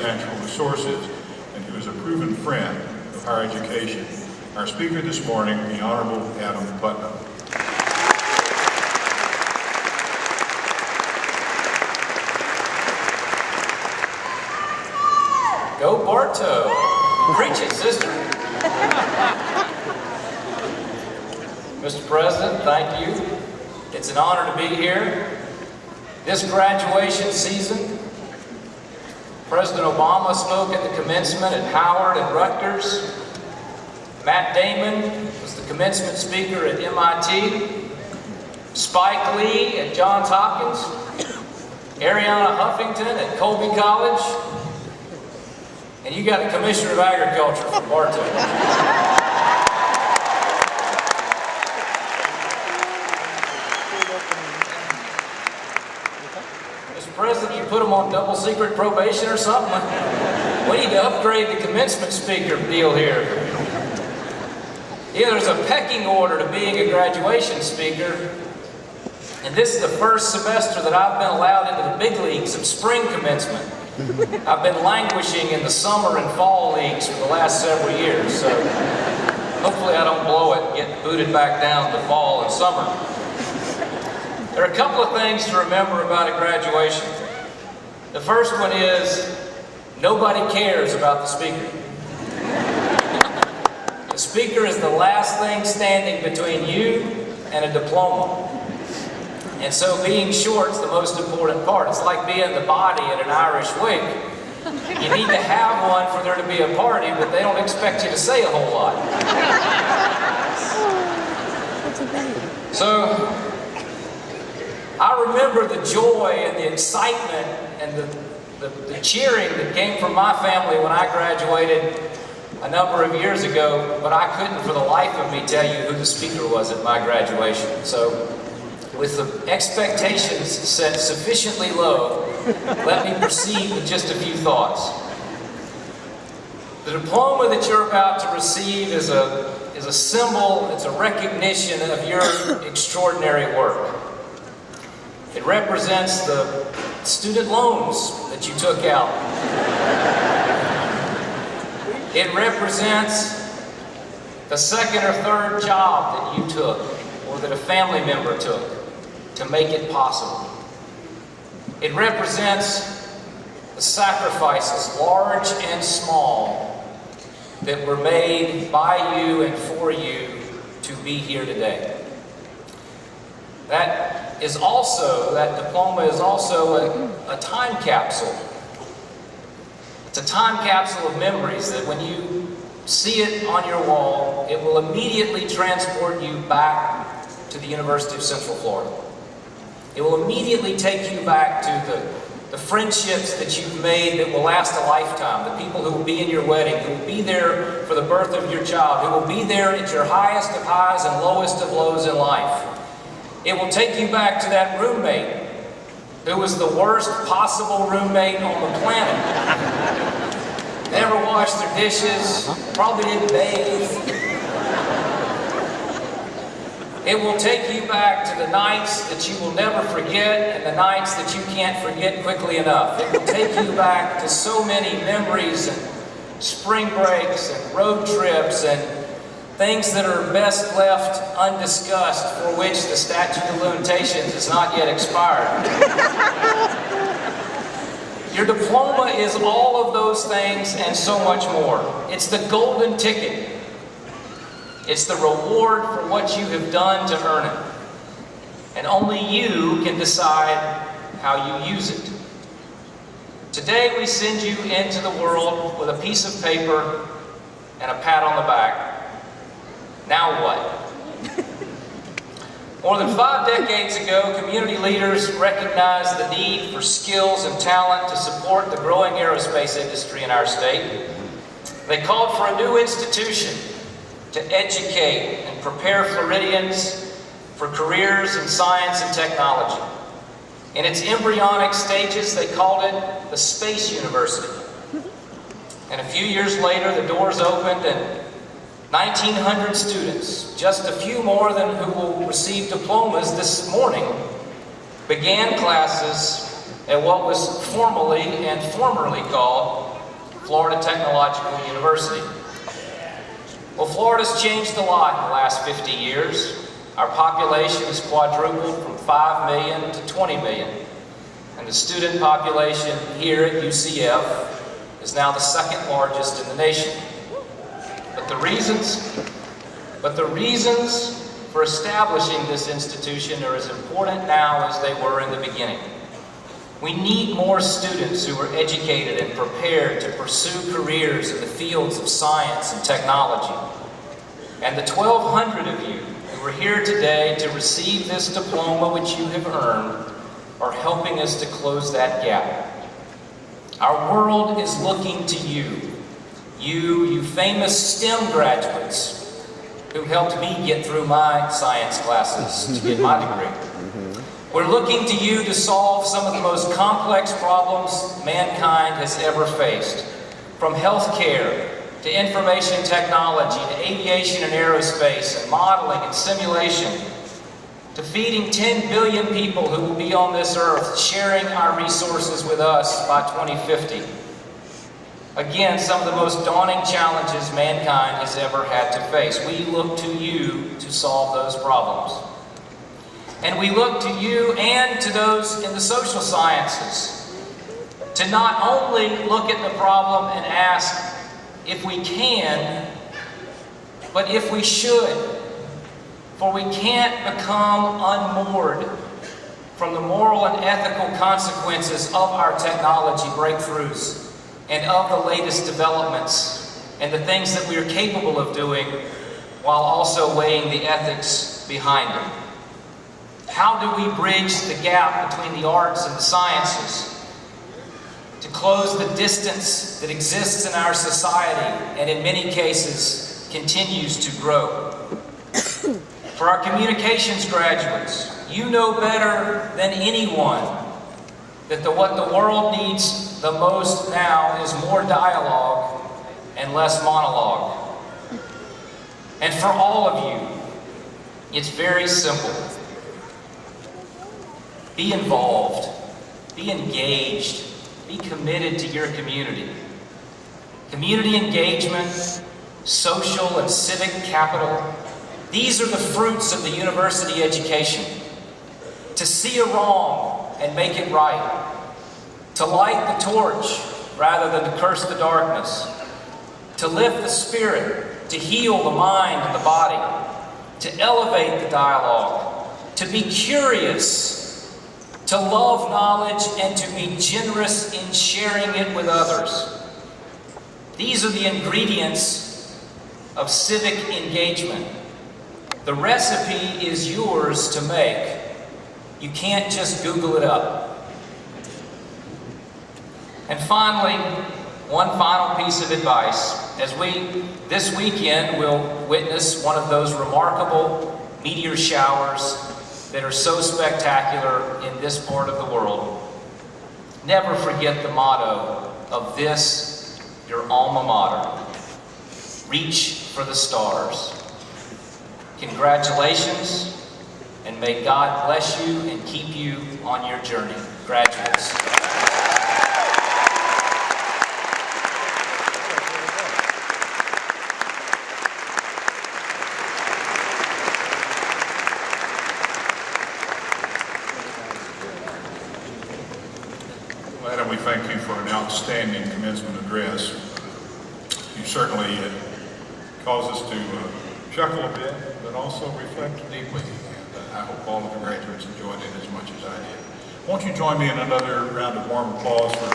natural resources, and who is a proven friend of higher education. Our speaker this morning, the Honorable Adam Putnam. Go Bartow! Preach it, sister! Mr. President, thank you. It's an honor to be here. This graduation season, President Obama spoke at the commencement at Howard and Rutgers. Matt Damon was the commencement speaker at MIT. Spike Lee at Johns Hopkins. Ariana Huffington at Colby College. And you got the Commissioner of Agriculture from Bartow. Mr. President, you put them on double secret probation or something? We need to upgrade the commencement speaker deal here. Yeah, there's a pecking order to being a graduation speaker. And this is the first semester that I've been allowed into the big leagues of spring commencement. I've been languishing in the summer and fall leagues for the last several years, so hopefully I don't blow it and get booted back down to fall and summer. There are a couple of things to remember about a graduation. The first one is, nobody cares about the speaker. The speaker is the last thing standing between you and a diploma. And so being short's the most important part. It's like being the body at an Irish wake. You need to have one for there to be a party, but they don't expect you to say a whole lot. So, I remember the joy and the excitement and the cheering that came from my family when I graduated a number of years ago, but I couldn't for the life of me tell you who the speaker was at my graduation. So, with the expectations set sufficiently low, let me proceed with just a few thoughts. The diploma that you're about to receive is a symbol, it's a recognition of your extraordinary work. It represents the student loans that you took out. It represents the second or third job that you took or that a family member took to make it possible. It represents the sacrifices, large and small, that were made by you and for you to be here today. That diploma is also a time capsule. It's a time capsule of memories that when you see it on your wall, it will immediately transport you back to the University of Central Florida. It will immediately take you back to the friendships that you've made that will last a lifetime, the people who will be in your wedding, who will be there for the birth of your child, who will be there at your highest of highs and lowest of lows in life. It will take you back to that roommate who was the worst possible roommate on the planet. Never washed their dishes, probably didn't bathe. It will take you back to the nights that you will never forget and the nights that you can't forget quickly enough. It will take you back to so many memories and spring breaks and road trips and things that are best left undiscussed, for which the statute of limitations is not yet expired. Your diploma is all of those things and so much more. It's the golden ticket. It's the reward for what you have done to earn it. And only you can decide how you use it. Today we send you into the world with a piece of paper and a pat on the back. Now what? More than 5 decades ago, community leaders recognized the need for skills and talent to support the growing aerospace industry in our state. They called for a new institution to educate and prepare Floridians for careers in science and technology. In its embryonic stages, they called it the Space University. And a few years later, the doors opened and 1,900 students, just a few more than who will receive diplomas this morning, began classes at what was formerly and formerly called Florida Technological University. Well, Florida's changed a lot in the last 50 years. Our population has quadrupled from 5 million to 20 million. And the student population here at UCF is now the second largest in the nation. But the reasons for establishing this institution are as important now as they were in the beginning. We need more students who are educated and prepared to pursue careers in the fields of science and technology. And the 1,200 of you who are here today to receive this diploma which you have earned are helping us to close that gap. Our world is looking to you. You famous STEM graduates who helped me get through my science classes to get my degree. We're looking to you to solve some of the most complex problems mankind has ever faced, from healthcare to information technology to aviation and aerospace and modeling and simulation, to feeding 10 billion people who will be on this earth, sharing our resources with us by 2050. Again, some of the most daunting challenges mankind has ever had to face. We look to you to solve those problems. And we look to you and to those in the social sciences to not only look at the problem and ask if we can, but if we should. For we can't become unmoored from the moral and ethical consequences of our technology breakthroughs and of the latest developments and the things that we are capable of doing while also weighing the ethics behind them. How do we bridge the gap between the arts and the sciences to close the distance that exists in our society and in many cases continues to grow? For our communications graduates, you know better than anyone that what the world needs the most now is more dialogue and less monologue. And for all of you, it's very simple. Be involved, be engaged, be committed to your community. Community engagement, social and civic capital, these are the fruits of the university education. To see a wrong and make it right. To light the torch rather than to curse the darkness. To lift the spirit, to heal the mind and the body. To elevate the dialogue. To be curious. To love knowledge and to be generous in sharing it with others. These are the ingredients of civic engagement. The recipe is yours to make. You can't just Google it up. And finally, one final piece of advice. This weekend, we'll witness one of those remarkable meteor showers that are so spectacular in this part of the world. Never forget the motto of this, your alma mater. Reach for the stars. Congratulations, and may God bless you and keep you on your journey. Graduates. Well, Adam, we thank you for an outstanding commencement address. You certainly caused us to chuckle a bit, but also reflect deeply. And I hope all of the graduates enjoyed it as much as I did. Won't you join me in another round of warm applause for